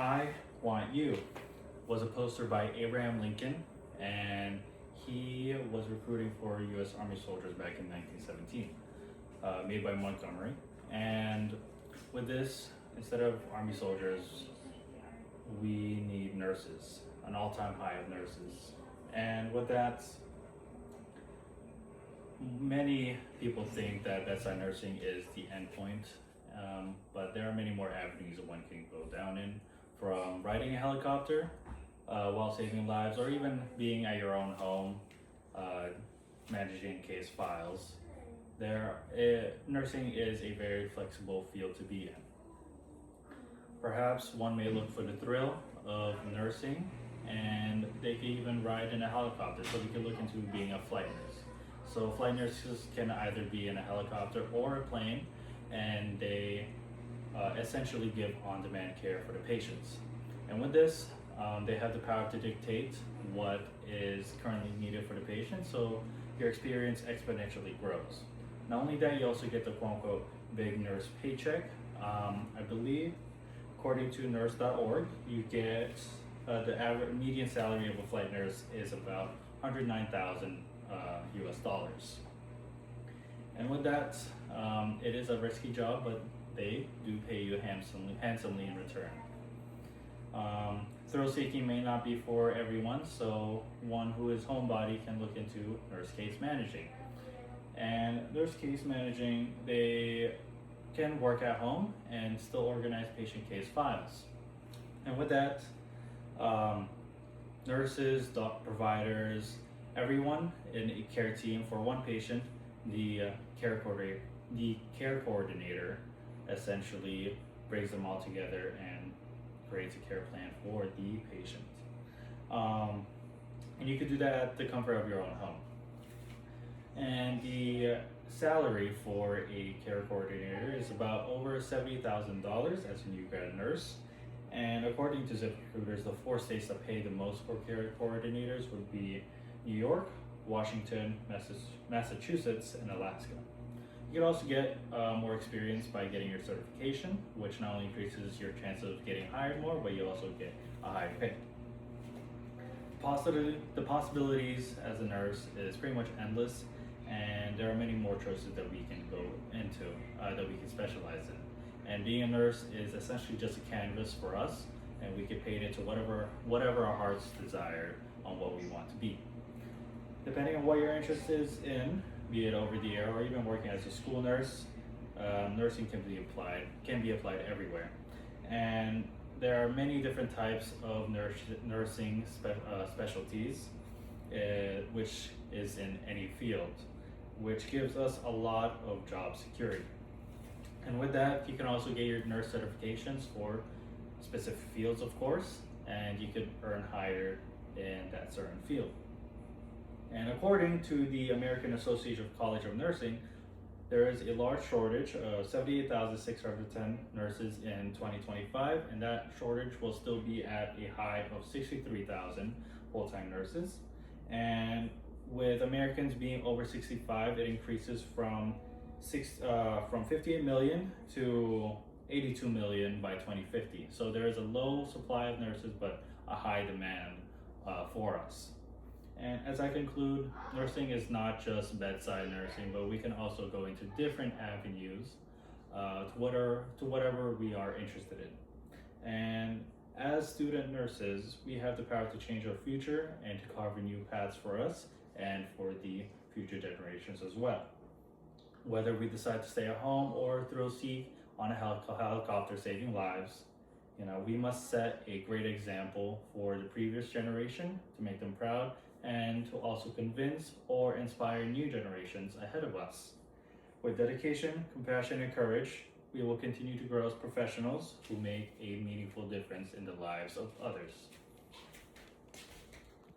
I Want You was a poster by Abraham Lincoln, and he was recruiting for U.S. Army soldiers back in 1917, made by Montgomery. And with this, instead of Army soldiers, we need nurses, an all-time high of nurses. And with that, many people think that bedside nursing is the end point, but there are many more avenues that one can go down in, from riding a helicopter while saving lives, or even being at your own home, managing case files. Nursing is a very flexible field to be in. Perhaps one may look for the thrill of nursing, and they can even ride in a helicopter, so we can look into being a flight nurse. So flight nurses can either be in a helicopter or a plane, and they essentially give on-demand care for the patients. And with this, they have the power to dictate what is currently needed for the patient, so your experience exponentially grows. Not only that, you also get the quote-unquote big nurse paycheck. I believe, according to nurse.org, you get the average median salary of a flight nurse is about 109,000 US dollars. And with that, it is a risky job, but they do pay you handsomely in return. Thrill seeking may not be for everyone, so one who is homebody can look into nurse case managing. And nurse case managing, they can work at home and still organize patient case files. And with that, nurses, providers, everyone in a care team for one patient, the care coordinator essentially brings them all together and creates a care plan for the patient. And you could do that at the comfort of your own home. And the salary for a care coordinator is about over $70,000 as a new grad nurse. And according to ZipRecruiters, the 4 states that pay the most for care coordinators would be New York, Washington, Massachusetts, and Alaska. You can also get more experience by getting your certification, which not only increases your chance of getting hired more, but you also get a higher pay. The possibilities as a nurse is pretty much endless, and there are many more choices that we can go into, that we can specialize in. And being a nurse is essentially just a canvas for us, and we can paint it to whatever our hearts desire on what we want to be. Depending on what your interest is in, be it over the air or even working as a school nurse, nursing can be applied everywhere. And there are many different types of nursing specialties, which is in any field, which gives us a lot of job security. And with that, you can also get your nurse certifications for specific fields, of course, and you could earn higher in that certain field. And according to the American Association of College of Nursing, there is a large shortage of 78,610 nurses in 2025, and that shortage will still be at a high of 63,000 full-time nurses. And with Americans being over 65, it increases from 58 million to 82 million by 2050. So there is a low supply of nurses, but a high demand for us. And as I conclude, nursing is not just bedside nursing, but we can also go into different avenues to whatever we are interested in. And as student nurses, we have the power to change our future and to carve new paths for us and for the future generations as well. Whether we decide to stay at home or thrill seek on a helicopter saving lives, we must set a great example for the previous generation to make them proud, and to also convince or inspire new generations ahead of us. With dedication, compassion, and courage, we will continue to grow as professionals who make a meaningful difference in the lives of others.